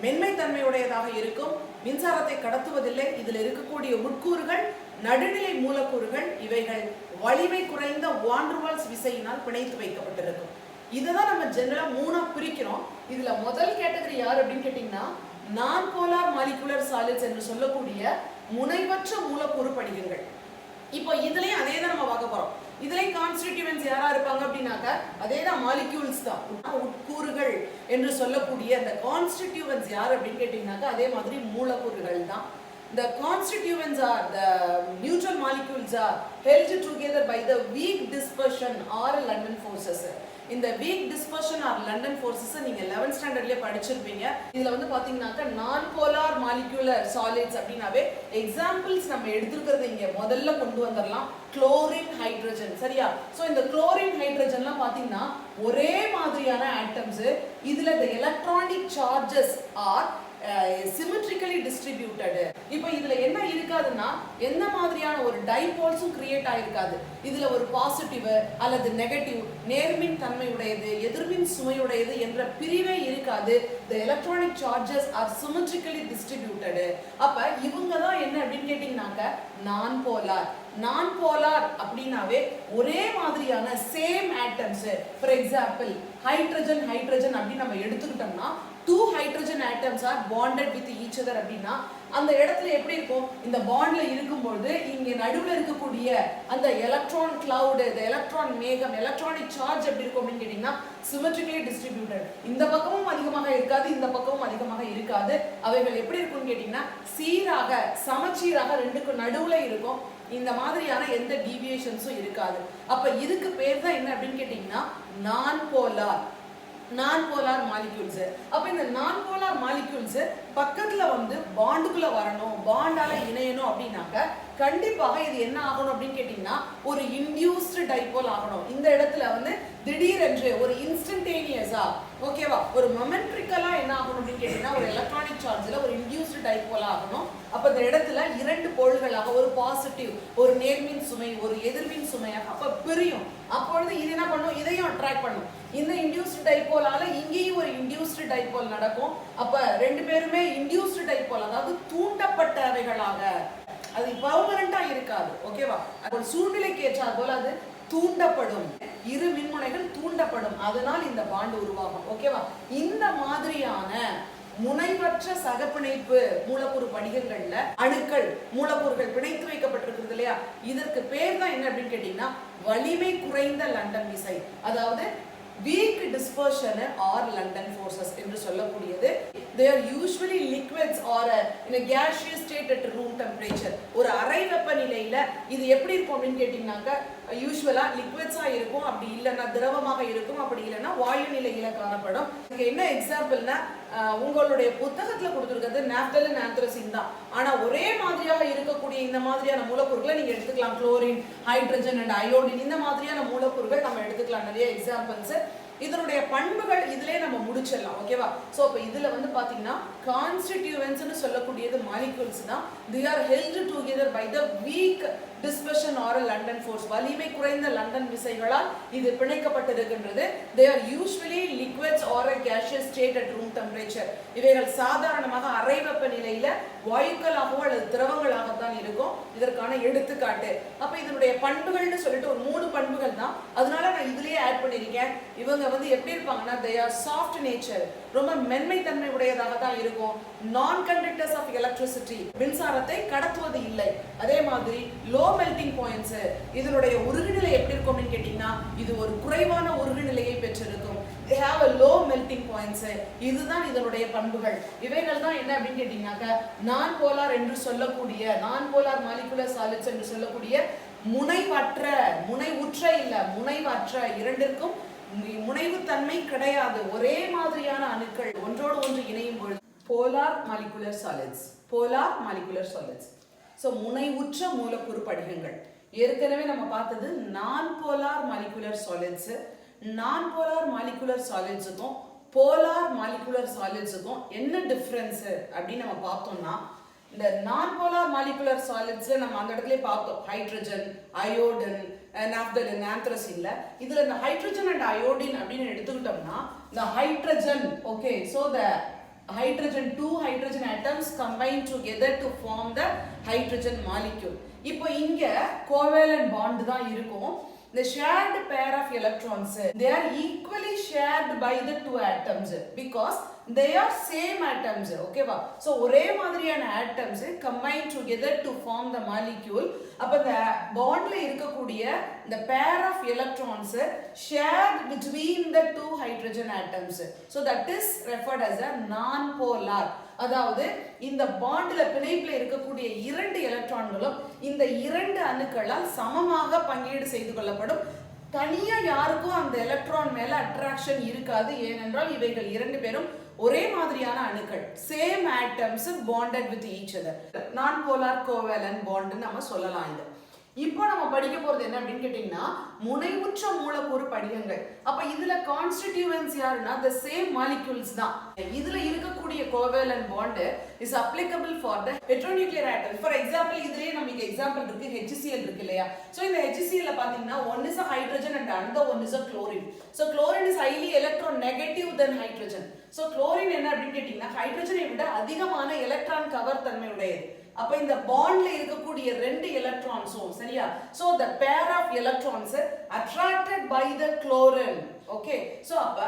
மென்மை தன்மையுடையதாக இருக்கும், மின்சாரத்தை கடத்துவதில்லை. இதில் இருக்கக்கூடிய உட்கூறுகள் நடுநிலை மூலக்கூறுகள். இவைகள் வலிமை குறைந்த வான் டெர் வால்ஸ் விசையினால் பிணைத்து வைக்கப்பட்டிருக்கும். இதுதான் நம்ம ஜெனரலா மூணா பிரிக்கிறோம். இதுல முதல் கேட்டகரி யார் அப்படின்னு கேட்டீங்கன்னா நான் போலார் மாலிகுலர் சாலிட்ஸ் என்று சொல்லக்கூடிய முனைவற்ற மூலக்கூறு படிகங்கள். இப்போ இதுலயும் அதே தான் நம்ம பார்க்க போறோம். இதுலயும் கான்ஸ்டிடியூவன்ஸ் யாரா இருப்பாங்க அப்படின்னாக்க அதே தான் மாலிக்யூல்ஸ் தான். உட்கூறுகள் என்று சொல்லக்கூடிய அந்த கான்ஸ்டிடியூவன்ஸ் யார் அப்படின்னு கேட்டீங்கன்னாக்க அதே மாதிரி மூலக்கூறுகள் தான். The constituents are the neutral molecules are held together by the weak dispersion or London forces. இந்த weak dispersion or London forces நீங்க 11th ஸ்டாண்டர்ட்லயே படிச்சிருப்பீங்க. இதுல வந்து பாத்தீங்கன்னாக்க நான் போலார் மாலிகுலர் சாலிட்ஸ் அப்படினாவே எக்ஸாம்பிள்ஸ் நம்ம எடுத்துக்கிறது இங்க முதல்ல கொண்டு வந்துடலாம். Chlorine, hydrogen. சரியா? சோ இந்த குளோரின், ஹைட்ரஜன்லாம் பாத்தீங்கன்னா ஒரே மாதிரியான ஆட்டம்ஸ். இதுல the electronic charges are symmetrically distributed. இப்போ இதுல என்ன இருக்காதுன்னா எந்த மாதிரியான ஒரு டைபோல்ஸும் கிரியேட் ஆயிருக்காது. இதுல ஒரு பாசிட்டிவ் அல்லது நெகட்டிவ், நேர்மின் தன்மையுடையது எதிர்மின் சுமையுடையது என்ற பிரிவே இருக்காது. the electronic charges are symmetrically distributed. அப்ப இவங்க தான் என்ன அப்படின்னு கேட்டீங்கன்னாக்க நான் போலார். நான் போலார் அப்படினாவே ஒரே மாதிரியான same atoms. For example hydrogen hydrogen அப்படி நம்ம எடுத்துக்கிட்டோம்னா two hydrogen atoms are bonded with each other அப்படினா அந்த இடத்துல எப்படி இருக்கும்? இந்த பாண்ட்ல இருக்கும்போது இங்க நடுவுல இருக்கக்கூடிய அந்த எலக்ட்ரான் கிளவுட், the எலக்ட்ரான் மேகம், எலக்ட்ரானிக் சார்ஜ் எப்படி இருக்கும் அப்படின்னு கேட்டீங்கன்னா symmetrically distributed. இந்த பக்கமும் அதிகமாக இருக்காது, இந்த பக்கமும் அதிகமாக இருக்காது. அவைகள் எப்படி இருக்கும்னு கேட்டீங்கன்னா சீராக சமச்சீராக ரெண்டுக்கும் நடுவுல இருக்கும். இந்த மாதிரியான எந்த டீவியேஷன்ஸும் இருக்காது. அப்ப இதுக்கு பேர் தான் என்ன அப்படின்னு கேட்டீங்கன்னா நான் போலார். நான் போலார் மாலிக்யூல்ஸ். அப்ப இந்த நான் போலார் மாலிக்யூல்ஸ் பக்கத்துல வந்து பாண்டுக்குள்ள வரணும், பாண்டால இணையணும் அப்படின்னாக்க கண்டிப்பாக இது என்ன ஆகணும் அப்படின்னு கேட்டீங்கன்னா ஒரு இன்டியூஸ்டு டைபோல் ஆகணும். இந்த இடத்துல வந்து திடீரென்று ஒரு இன்ஸ்டன்டேனியஸா, ஓகேவா, ஒரு மொமெண்ட்ரிக்கலா என்ன ஆகணும் அப்படின்னு கேட்டீங்கன்னா ஒரு எலக்ட்ரானிக் சார்ஜ்ல ஒரு இன்டியூஸ்டு டைபோல் ஆகணும். அப்ப இந்த இடத்துல இரண்டு போல்களாக ஒரு பாசிட்டிவ், ஒரு நேர்மின் சுமை, ஒரு எதிர்மின் சுமையாக அப்ப பிரியும். அப்பொழுது இது என்ன பண்ணும்? இதையும் அட்ராக்ட் பண்ணும். இந்த இன்டியூஸ்டு டைபோலால இங்கேயும் ஒரு இன்டியூஸ்டு டைபோல் நடக்கும். அப்ப ரெண்டு பேருமே இன்டியூஸ்டு டைபோல், அதாவது தூண்டப்பட்டவைகளாக, அது பர்மனண்டா இருக்காது. ஓகேவா? ஒரு சூழ்நிலைக்கு ஏற்றார் போல அது தூண்டப்படும். இரு மின்முனைகள் தூண்டப்படும், அதனால் இந்த பாண்ட் உருவாகும். ஓகேவா? இந்த மாதிரியான முனைவற்ற சகப்பிணைப்பு மூலக்கூறு படிகங்கள்ல அணுக்கள், மூலக்கூறுகள் பிணைத்து வைக்கப்பட்டிருக்கிறது இல்லையா? இதற்கு பேர் தான் என்ன அப்படின்னு கேட்டீங்கன்னா வலிமை குறைந்த லண்டன் விசை, அதாவது weak dispersion or London forces என்று சொல்லக்கூடியது. They are usually liquids or in a gaseous state at room temperature. ஒரு அறை வெப்பநிலையில இது எப்படி இருக்கும் அப்படின்னு கேட்டீங்கன்னாக்க யூசுவலா லிக்விட்ஸா இருக்கும், அப்படி இல்லைன்னா திரவமாக இருக்கும், அப்படி இல்லைன்னா வாயு நிலையில காணப்படும். இதுக்கு என்ன எக்ஸாம்பிள்னா உங்களுடைய புத்தகத்துல கொடுத்துருக்கிறது நாப்தலின், ஆந்த்ரசின் தான். ஆனா ஒரே மாதிரியாக இருக்கக்கூடிய இந்த மாதிரியான மூலக்கூறுகளை நீங்க எடுத்துக்கலாம். குளோரின், ஹைட்ரஜன் அண்ட் அயோடின், இந்த மாதிரியான மூலக்கூறுகள் நம்ம எடுத்துக்கலாம். நிறைய எக்ஸாம்பிள்ஸ். இதனுடைய பண்புகள் இதுலயே நம்ம முடிச்சிடலாம். ஓகேவா? சோ அப்ப இதுல வந்து பாத்தீங்கன்னா கான்ஸ்டிடியூவன்ட்ஸ்னு சொல்லக்கூடியது மாலிக்யூல்ஸ் தான். they are held together by the weak dispersion or London force. வலிமை குறைந்த லண்டன் விசைகளால் இது பிணைக்கப்பட்டிருக்கின்றது. they are usually liquids or a gaseous state at room temperature. இவைகள் சாதாரணமாக அறை வெப்பநிலையில வாயுக்களாகவோ அல்லது திரவங்களாக தான் இருக்கும். இதற்கான எடுத்துக்காட்டு. அப்ப இதனுடைய பண்புகள்னு சொல்லிட்டு ஒரு 3 பண்புகள் தான். அதனால நான் இதுலயே ஆட் பண்ணிருக்கேன். இவங்க வந்து எப்படி இருப்பாங்கன்னா they are soft nature, ரொம்ப மென்மை தன்மை உடையதாக தான் இருக்கும். non conductors of electricity, மின்சாரத்தை கடத்துவது இல்லை. அதே மாதிரி low melting points, இதனுடைய உருகுநிலை எப்படி இருக்கும் அப்படின்னு கேட்டீங்கன்னா இது ஒரு குறைவான உருகுநிலையை பெற்றிருக்கும். they have a low melting points. இதுதான் இதனுடைய பண்புகள். இவைகள் தான் என்ன அப்படின்னு கேட்டீங்கன்னாக்க நான் போலார் என்று சொல்லக்கூடிய நான் போலார் மாலிகுலர் சாலிட்ஸ் என்று சொல்லக்கூடிய முனைவுற்ற இரண்டிற்கும் முனைவுத்தன்மை கிடையாது. ஒரே மாதிரியான அணுக்கள் ஒன்றோடு ஒன்று இணையும் பொழுது போலார் மாலிகுலர் சாலிட்ஸ். ஸோ முனைவுற்ற மூலக்கூறு படிகங்கள். ஏற்கனவே நம்ம பார்த்தது நான் போலார் மாலிகுலர் சாலிட்ஸ். நான் போலார் மாலிகுலர் சாலிட்ஸுக்கும் போலார் மாலிகுலர் சாலிட்ஸுக்கும் என்ன டிஃபரன்ஸ் அப்படின்னு நம்ம பார்த்தோம்னா, இந்த நான் போலார் மாலிகுலர் சாலிட்ஸ்ல நம்ம அந்த இடத்துல பார்த்தோம் ஹைட்ரஜன், அயோடின், நாப்தலின், ஆந்த்ரசின்ல. இதுல இந்த ஹைட்ரஜன் அண்ட் அயோடின் அப்படின்னு எடுத்துக்கிட்டோம்னா இந்த hydrogen, okay, so the two hydrogen atoms combine together to form the hydrogen molecule. இப்போ இங்க covalent bond தான் இருக்கும். The shared pair of electrons, they are equally shared by the 2 atoms because they are same atoms. Okay va? So ஒரே மாதிரியான atoms combine together to form the molecule. அப்ப the bondல இருக்கக்கூடிய the pair of electrons shared between the 2 hydrogen atoms. So that is referred as a non-polar. அதாவது இந்த பாண்ட்ல பிணைப்புல இருக்கக்கூடிய 2 எலக்ட்ரான்களும் இந்த 2 அணுக்களால் சமமாக பங்கீடு செய்து கொள்ளப்படும். தனியா யாருக்கும் அந்த எலக்ட்ரான் மேல அட்ராக்ஷன் இருக்காது. ஏனென்றால் இவைகள் 2 பேரும் ஒரே மாதிரியான அணுக்கள், same atoms bonded with each other. நான் போலார் கோவேலன்ட் பாண்ட் நம்ம சொல்லலாம். இது இப்போ நம்ம படிக்க போறது என்ன அப்படின்னு கேட்டீங்கன்னா முனைவுற்ற மூலக்கூறு படிகங்கள். அப்ப இதுல கான்ஸ்டிடியூவன்ட்ஸ் யாருன்னா the same molecules தான். இதுல இருக்கக்கூடிய covalent bond is applicable for the heteronuclear atoms. For example, இதுலயே நமக்கு எக்ஸாம்பிள் இருக்கு, HCl இருக்கு இல்லையா? சோ இந்த HCl ல பாத்தீங்கன்னா one is a hydrogen and another one is a chlorine. So chlorine is highly electronegative than hydrogen. So chlorine என்ன அப்படின்னு கேட்டீங்கன்னா ஹைட்ரஜனை விட அதிகமான எலக்ட்ரான் கவர் தன்மை உடையது. அப்ப இந்த பாண்ட்ல இருக்கக்கூடிய 2 எலக்ட்ரான்ஸும் சரியா, so the pair of electrons attracted by the chlorine. Okay, so அப்ப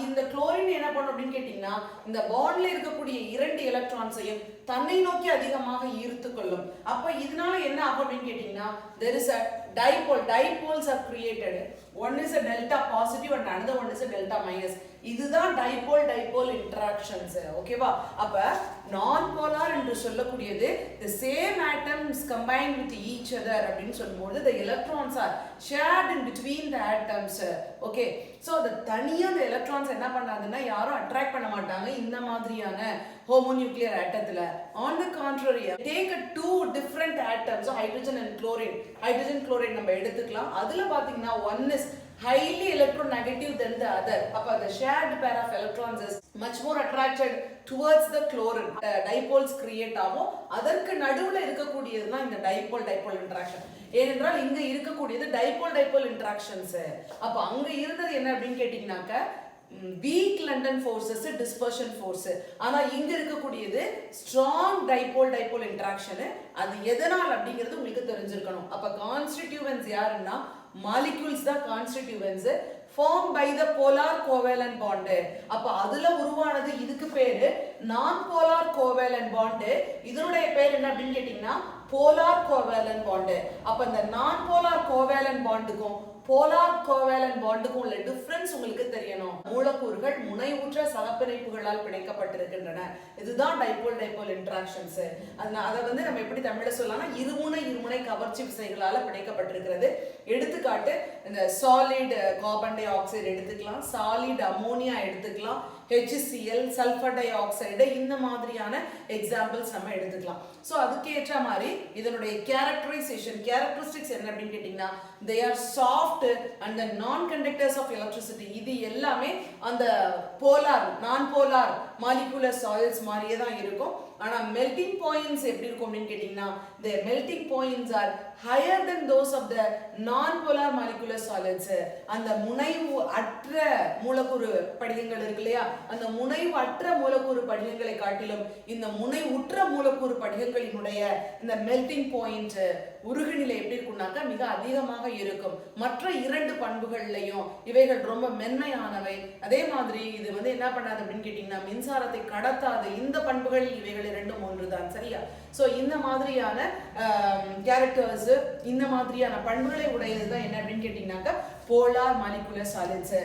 இந்த குளோரின் என்ன பண்ணும் அப்படின்னு கேட்டீங்கன்னா இந்த பாண்ட்ல இருக்கக்கூடிய 2 எலக்ட்ரான்ஸையும் தன்னை நோக்கி அதிகமாக ஈர்த்து கொள்ளும். அப்ப இதனால என்ன ஆகும் அப்படின்னு கேட்டீங்கன்னா there is a dipole. Dipoles are created. One is a delta positive and another one is a delta minus. இதுதான் dipole interactions. ஓகேவா? அப்ப நான் போலார் என்று சொல்லக்கூடியது the same atoms combined with each other அப்படின்னு சொல்லும்போது the electrons are shared in between the atoms. Okay, so the தனியா அந்த எலக்ட்ரான்ஸ் என்ன பண்ணாதுன்னா யாரும் அட்ராக்ட் பண்ண மாட்டாங்க இந்த மாதிரியான homonuclear atomல. On the contrary, take a 2 different atoms, hydrogen and chlorine. Hydrogen chlorine நம்ம எடுத்துக்கலாம். அதுல பாத்தீங்கன்னா one is highly electronegative than the other. அப்ப the shared pair of electrons is much more attracted towards the chlorine. Dipoles create ஆகும். அதற்கு நடுவுல இருக்கக்கூடியதுதான் இந்த dipole interaction. ஏனென்றால் இங்க இருக்கக்கூடியது dipole interactions. அப்ப அங்க இருந்தது என்ன அப்படின்னு கேட்டீங்கன்னாக்க weak London forces, dispersion force. ஆனா இங்க இருக்கக்கூடியது strong dipole interaction. அது எதனால் அப்படிங்கிறது உங்களுக்கு தெரிஞ்சிருக்கணும். அப்ப constituents யாருன்னா molecules தான் constituents formed by the polar covalent bond. அப்ப அதுல உருவானது இதுக்கு பேரு non polar covalent bond. இதனுடைய பேர் என்ன அப்படின்னு கேட்டீங்கன்னா polar covalent bond. அப்ப இந்த non polar covalent bondக்கும் போலார் கோவேலன்ட் பாண்டுக்கும் உள்ள டிஃபரன்ஸ் உங்களுக்கு தெரியணும். மூலக்கூறுகள் முனைவுற்ற சகப்பிணைப்புகளால் பிணைக்கப்பட்டிருக்கின்றன. இதுதான் டைபோல் இன்டராக்ஷன்ஸ். அதை வந்து நம்ம எப்படி தமிழ்ல சொல்லலாம்னா இருமுனை கவர்ச்சி விசைகளால பிணைக்கப்பட்டிருக்கிறது. எடுத்துக்காட்டு இந்த சாலிட் கார்பன் டை ஆக்சைடு எடுத்துக்கலாம், சாலிட் அமோனியா எடுத்துக்கலாம், HCl, சல்ஃபர் டை ஆக்சைடு, இந்த மாதிரியான எக்ஸாம்பிள்ஸ் நம்ம எடுத்துக்கலாம். ஸோ அதுக்கேற்ற மாதிரி இதனுடைய கேரக்டரிஸ்டிக்ஸ் என்ன அப்படின்னு கேட்டிங்கன்னா, they are soft and the non-conductors of electricity. இது எல்லாமே அந்த போலார் நான் போலார் மாலிகுலர் சாலிட்ஸ் மாதிரியே தான் இருக்கும். ஆனால் மெல்டிங் பாயிண்ட்ஸ் எப்படி இருக்கும் அப்படின்னு கேட்டிங்கன்னா, the melting points are higher than those of the non-polar molecular solids. அந்த முனைவு அற்ற மூலக்கூறு படிகங்கள் இருக்கு இல்லையா, அந்த முனைவு அற்ற மூலக்கூறு படிகங்களை காட்டிலும் இந்த முனைவுற்ற மூலக்கூறு படிகங்களினுடைய இந்த மெல்டிங் பாயிண்ட் உருகுநிலை எப்படி இருக்கும்னாக்கா மிக அதிகமாக இருக்கும். மற்ற இரண்டு பண்புகள்லையும் இவைகள் ரொம்ப மென்மையானவை. அதே மாதிரி இது வந்து என்ன பண்ணாது அப்படின்னு கேட்டிங்கன்னா, மின்சாரத்தை கடத்தாது. இந்த பண்புகள் இவைகள் இரண்டும் ஒன்றுதான். சரியா? ஸோ இந்த மாதிரியான கேரக்டர்ஸ், இந்த மாதிரியான பண்புகளை உடையது தான் என்ன அப்படின்னு கேட்டிங்கனாக்கா போலார் மாலிகுலர் சாலிட்ஸ்.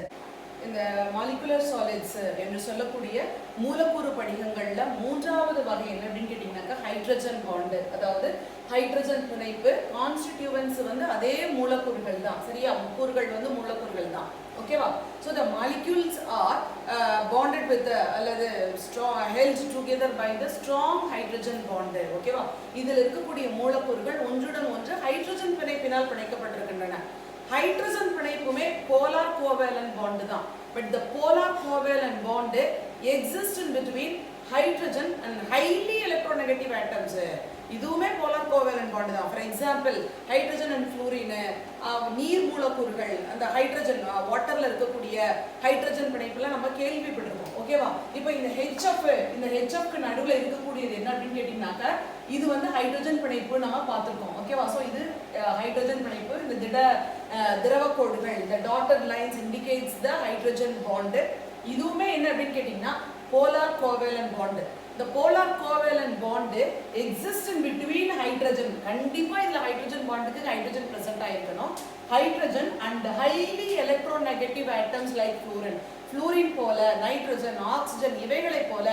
இந்த மாலிகுலர் சாலிட்ஸ் என்று சொல்லக்கூடிய மூலக்கூறு படிகங்கள்ல மூன்றாவது வகை என்ன அப்படின்னு கேட்டிங்கனாக்கா ஹைட்ரஜன் பாண்டு. அதாவது ஹைட்ரஜன் பிணைப்பு. கான்ஸ்டிடியூவன்ஸ் வந்து அதே மூலக்கூறுகள் தான். சரியா? முக்கூறுகள் வந்து மூலக்கூறுகள் தான். ஓகேவா? So the molecules are bonded with அல்லது held together by the strong hydrogen bond. ஓகேவா? இதில் இருக்கக்கூடிய மூலக்கூறுகள் ஒன்றுடன் ஒன்று hydrogen பிணைப்பினால் பிணைக்கப்பட்டிருக்கின்றன. Hydrogen பிணைப்புமே polar covalent bond தான். But the polar covalent bond exists in between hydrogen and highly electronegative atoms. இதுவுமே polar covalent bond தான். For example hydrogen and fluorine, நீர் மூலக்கூறுகள், அந்த ஹைட்ரஜன் வாட்டர்ல இருக்கக்கூடிய ஹைட்ரஜன் பிணைப்புல நம்ம கேள்விப்பட்டிருக்கோம். ஓகேவா? இப்போ இந்த ஹெச்எஃப்க்கு நடுவில் இருக்கக்கூடியது என்ன அப்படின்னு கேட்டீங்கன்னாக்கா இது வந்து ஹைட்ரஜன் பிணைப்பு நம்ம பார்த்துருக்கோம். ஓகேவா? ஸோ இது ஹைட்ரஜன் பிணைப்பு. இந்த திரவ கோடுகள், இந்த dotted lines indicates the hydrogen bond. இதுவுமே என்ன அப்படின்னு கேட்டீங்கன்னா polar covalent bond. The polar covalent bond exists in between hydrogen. கண்டிப்பா இதுல ஹைட்ரஜன் பாண்டுக்கு ஹைட்ரஜன் பிரசன்ட் ஆயிருக்கணும். Hydrogen and highly electronegative atoms like fluorine. fluorine போல நைட்ரஜன், ஆக்சிஜன் இவைகளை போல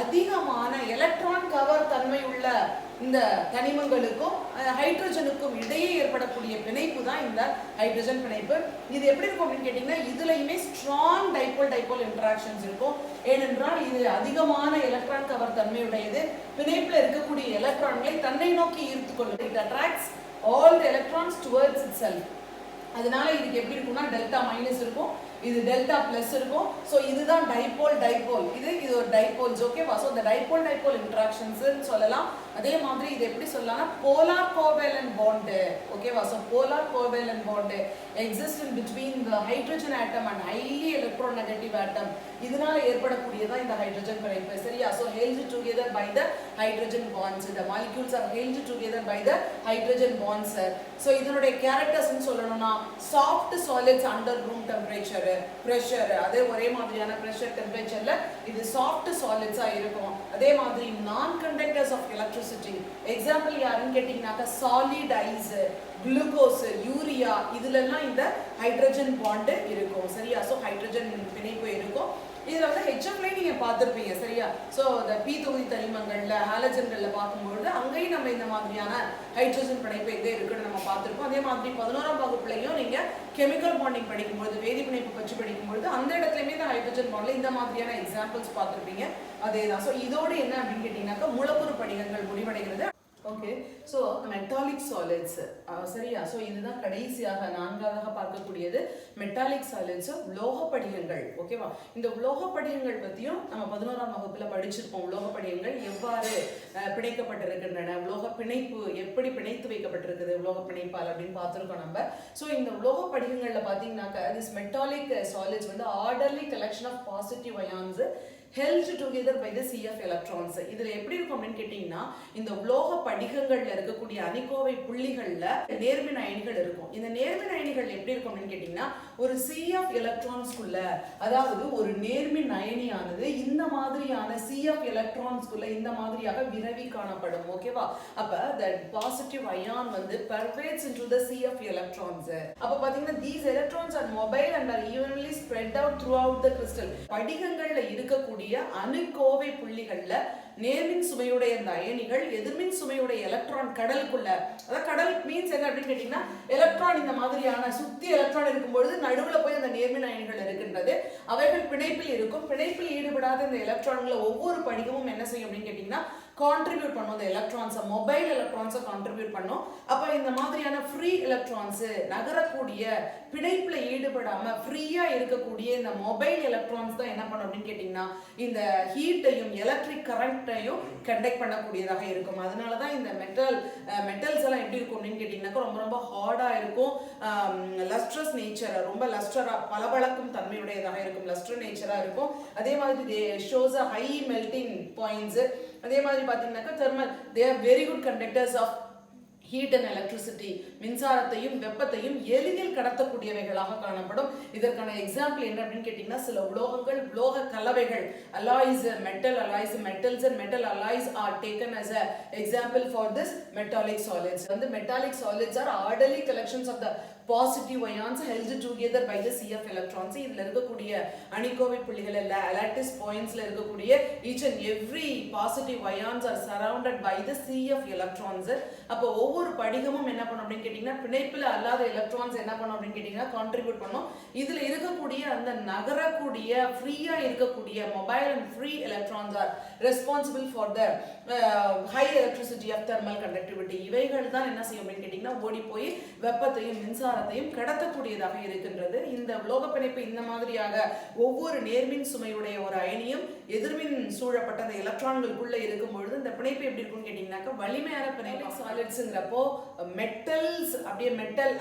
அதிகமான எலக்ட்ரான் கவர் தன்மை உள்ள இந்த தனிமங்களுக்கும் ஹைட்ரஜனுக்கும் இடையே ஏற்படக்கூடிய பிணைப்பு தான் இந்த ஹைட்ரஜன் பிணைப்பு. இது எப்படி இருக்கும் அப்படின்னு கேட்டீங்கன்னா இதுலயுமே ஸ்ட்ராங் டைபோல் இன்டராக்ஷன்ஸ் இருக்கும். ஏனென்றால் இது அதிகமான எலக்ட்ரான் கவர் தன்மையுடையது. பிணைப்புல இருக்கக்கூடிய எலக்ட்ரான்களை தன்னை நோக்கி ஈர்த்துக்கொள்ளும். It attracts all the electrons towards itself. அதனால இதுக்கு எப்படி இருக்கும்னா டெல்டா மைனஸ் இருக்கும், இது டெல்டா பிளஸ் இருக்கும். ஸோ இதுதான் டைபோல். இது ஒரு டைபோல்ஸ். ஓகேவா? ஸோ இந்த டைபோல் இன்ட்ராக்ஷன்ஸ் சொல்லலாம். அதே மாதிரி இது எப்படி சொல்லலாம்னா போலார் கோவேலன்ட் பாண்ட். ஓகேவா? So polar covalent bond exist in between the hydrogen atom and highly electronegative atom. இதனால ஏற்படக்கூடியதான் இந்த ஹைட்ரஜன் பிணைப்பு. சரியா? So held together by the hydrogen bonds. The molecules are held together by the hydrogen bonds. So இதனுடைய கேரக்டர்ஸ்னு சொல்லணும்னா soft solids under room temperature, pressure, அதே ஒரே மாதிரியான பிரஷர் டெம்பரேச்சர்ல இது சாஃப்ட் சாலிட்ஸா இருக்கும். அதே மாதிரி நான் கண்டக்டர்ஸ் ஆஃப் எலக்ட்ரிசிட்டி. எக்ஸாம்பிள் யாருன்னு கேட்டீங்கன்னாக்கா சாலிட் ஐஸ், குளுக்கோஸ், யூரியா, இதுல எல்லாம் இந்த ஹைட்ரஜன் பாண்ட் இருக்கும். சரியா? ஸோ ஹைட்ரஜன் பிணைப்பு இருக்கும். இதுல வந்து HFல நீங்க பார்த்திருப்பீங்க. சரியா? ஸோ இந்த பி தொகுதி தனிமங்கள்ல ஹாலஜன்கள்ல பார்க்கும்பொழுது அங்கேயும் நம்ம இந்த மாதிரியான ஹைட்ரஜன் பிணைப்பு எங்கே இருக்குன்னு நம்ம பார்த்துருக்கோம். அதே மாதிரி 11ஆம் வகுப்புலையும் நீங்க கெமிக்கல் பாண்டிங் படிக்கும்போது, வேதி பிணைப்பு பற்றி படிக்கும்பொழுது அந்த இடத்துலையுமே இந்த ஹைட்ரஜன் பாண்ட்ல இந்த மாதிரியான எக்ஸாம்பிள்ஸ் பார்த்துருப்பீங்க. அதே தான். ஸோ இதோடு என்ன அப்படின்னு கேட்டீங்கன்னாக்கா மூலக்கூறு படிகங்கள் முடிவடைகிறது. Okay, so metallic solids. சரியா? ஸோ இதுதான் கடைசியாக நான்காவதாக பார்க்கக்கூடியது மெட்டாலிக் சாலிட்ஸ், உலோக படிகங்கள். ஓகேவா? இந்த உலோக படிகங்கள் பற்றியும் நம்ம 11ஆம் வகுப்பில் படிச்சிருப்போம். உலோக படிகங்கள் எவ்வாறு பிணைக்கப்பட்டிருக்கின்றன, உலோக பிணைப்பு எப்படி பிணைத்து வைக்கப்பட்டிருக்குது உலோக பிணைப்பால் அப்படின்னு பார்த்துருக்கோம் நம்ம. ஸோ இந்த உலோக படிகங்களில் பார்த்தீங்கன்னாக்கா திஸ் மெட்டாலிக் சாலிட்ஸ் வந்து orderly collection of positive ions held together by the sea of electrons. இதுல எப்படி இருக்கும் அப்படின்னு கேட்டீங்கன்னா இந்த உலோக படிகங்கள்ல இருக்கக்கூடிய அணிக்கோவை புள்ளிகள்ல நேர்மின் அயனிகள் இருக்கும். இந்த நேர்மின் அயனிகள் எப்படி இருக்கும் அப்படின்னு கேட்டீங்கன்னா ஒரு sea of electronsக்குள்ள, அதாவது ஒரு நேர்மின் அயனியானது இந்த மாதிரியான sea of electronsக்குள்ள இந்த மாதிரியாக விரவி காணப்படும். ஓகேவா? அப்ப the positive ion வந்து pervades into the sea of electrons. அப்ப பாத்தீங்கன்னா these electrons are mobile and are evenly spread out throughout the crystal. படிகங்கள்ல இருக்கக்கூடிய இருக்கக்கூடிய அணுக்கோவை புள்ளிகள்ல நேர்மின் சுமையுடைய அந்த அயனிகள் எதிர்மின் சுமையுடைய எலக்ட்ரான் கடலுக்குள்ள, அதாவது கடல் மீன்ஸ் என்ன அப்படின்னு கேட்டீங்கன்னா எலக்ட்ரான் இந்த மாதிரியான சுத்தி எலக்ட்ரான் இருக்கும்பொழுது நடுவுல போய் அந்த நேர்மின் அயனிகள் இருக்கின்றது. அவைகள் பிணைப்பில் இருக்கும். பிணைப்பில் ஈடுபடாத இந்த எலக்ட்ரான்களை ஒவ்வொரு படிகமும் என்ன செய்யும் அப்படின்னு கேட்டீங்கன்னா கான்ட்ரிபியூட் பண்ணும். இந்த எலக்ட்ரான்ஸை மொபைல் எலக்ட்ரான்ஸை கான்ட்ரிபியூட் பண்ணும். அப்போ இந்த மாதிரியான ஃப்ரீ எலக்ட்ரான்ஸ் நகரக்கூடிய பிணைப்புல ஈடுபடாம ஃப்ரீயா இருக்கக்கூடிய இந்த மொபைல் எலக்ட்ரான்ஸ் தான் என்ன பண்ணும் அப்படின்னு கேட்டீங்கன்னா இந்த ஹீட்டையும் எலக்ட்ரிக் கரண்ட்டையும் கண்டக்ட் பண்ணக்கூடியதாக இருக்கும். அதனாலதான் இந்த மெட்டல்ஸ் எல்லாம் எப்படி இருக்கும் அப்படின்னு கேட்டீங்கன்னாக்கா ரொம்ப ரொம்ப ஹார்டா இருக்கும். லஸ்ட்ரஸ் நேச்சர், ரொம்ப லஸ்டரா பளபளக்கும் தன்மையுடையதாக இருக்கும். லஸ்டர் நேச்சரா இருக்கும். அதே மாதிரி shows a high melting points. அதே மாதிரி பாத்தீங்கன்னாக்கா thermal, they are very good conductors of heat and electricity. மின்சாரத்தையும் வெப்பத்தையும் எளிதில் கடத்தக்கூடியவைகளாக காணப்படும். இதற்கான எக்ஸாம்பிள் என்ன அப்படின்னு கேட்டீங்கன்னா சில உலோகங்கள், உலோக கலவைகள், alloys, metal alloys, metals and metal alloys are taken as a example for this metallic solids. வந்து metallic solids are orderly collections of the positive ions held together by the sea of electrons. இதுல இருக்கக்கூடிய அணிக்கோவை புள்ளிகள் lattice pointsல இருக்கக்கூடிய each and every positive ions are surrounded by the sea of electrons. அப்போ ஒவ்வொரு படிகமும் என்ன பண்ணும் அப்படின்னு கேட்டீங்கன்னா பிணைப்புல அல்லாத எலக்ட்ரான்ஸ் என்ன பண்ணும் அப்படின்னு கேட்டீங்கன்னா கான்ட்ரிபியூட் பண்ணும். இதுல இருக்கக்கூடிய அந்த நகரக்கூடிய ஃப்ரீயா இருக்கக்கூடிய mobile and free electrons are responsible for the high electricity of thermal conductivity. இவைகள் தான் என்ன செய்யும் அப்படின்னு கேட்டீங்கன்னா ஓடி போய் வெப்பத்தையும் மின்சாரத்தையும் கடத்தக்கூடியதாக இருக்கின்றது. இந்த உலோக பிணைப்பு இந்த மாதிரியாக ஒவ்வொரு நேர்மின் சுமையுடைய ஒரு அயனியும் எதிர்மின் சூழப்பட்ட அந்த எலக்ட்ரான்களுக்குள்ள இருக்கும் பொழுது இந்த பிணைப்பு எப்படி இருக்கும்னு கேட்டீங்கன்னாக்கா வலிமையான பிணைப்பு. சாலிட்ஸ்ங்கிறப்போ மெட்டல்ஸ் அப்படியே மெட்டல்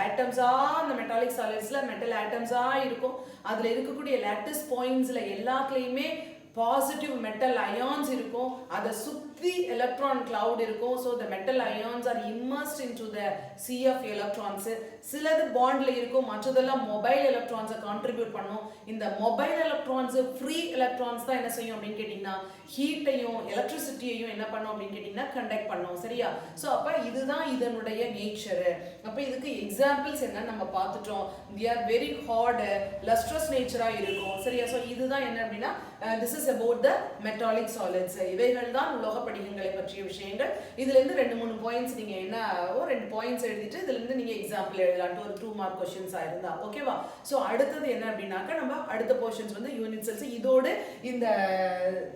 ஆட்டம்ஸா அந்த மெட்டாலிக் சாலிட்ஸ்ல மெட்டல் ஆட்டம்ஸா இருக்கும். அதுல இருக்கக்கூடிய லாட்டிஸ் பாயிண்ட்ஸ்ல எல்லாத்துலயுமே பாசிட்டிவ் மெட்டல் அயான்ஸ் இருக்கும். அதை சுத்தி எலக்ட்ரான் கிளவுட் இருக்கும். So the metal ions are immersed into the sea of electrons. சிலது பாண்ட்ல இருக்கும், மற்றதெல்லாம் மொபைல் எலக்ட்ரான்ஸை கான்ட்ரிபியூட் பண்ணும். இந்த மொபைல் எலக்ட்ரான்ஸ் ஃப்ரீ எலக்ட்ரான்ஸ் தான் என்ன செய்யும் அப்படின்னு கேட்டீங்கன்னா ஹீட்டையும் எலக்ட்ரிசிட்டியையும் என்ன பண்ணும் அப்படின்னு கேட்டீங்கன்னா கண்டக்ட் பண்ணும். சரியா? ஸோ அப்ப இதுதான் இதனுடைய நேச்சரு. அப்ப இதுக்கு எக்ஸாம்பிள்ஸ் என்னன்னு நம்ம பார்த்துட்டோம். They are very hard, lustrous நேச்சரா இருக்கும். சரியா? ஸோ இதுதான் என்ன அப்படின்னா this is about the metallic solids. இவைகள் தான் உலோக படிகங்களை பற்றிய விஷயங்கள். இதுல இருந்து 2-3 பாயிண்ட்ஸ் நீங்க என்ன 2 பாயிண்ட்ஸ் எழுதிட்டு இதுல இருந்து நீங்க எக்ஸாம்பிள் எழுதலாம். ஒரு 2 மார்க் क्वेश्चंस ஆயிருந்தா ஓகேவா? சோ அடுத்து என்ன அப்படினாக்க நம்ம அடுத்த போர்ஷன்ஸ் வந்து யூனிட் செல்ஸ். இதோட இந்த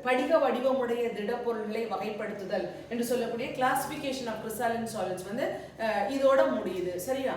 படிக வடிவமுடைய திடப்பொருட்களை வகைப்படுத்துதல் என்று சொல்லக்கூடிய கிளாசிஃபிகேஷன் ஆஃப் கிறிஸ்டாலின் சாலிட்ஸ் வந்து இதோட முடியுது. சரியா?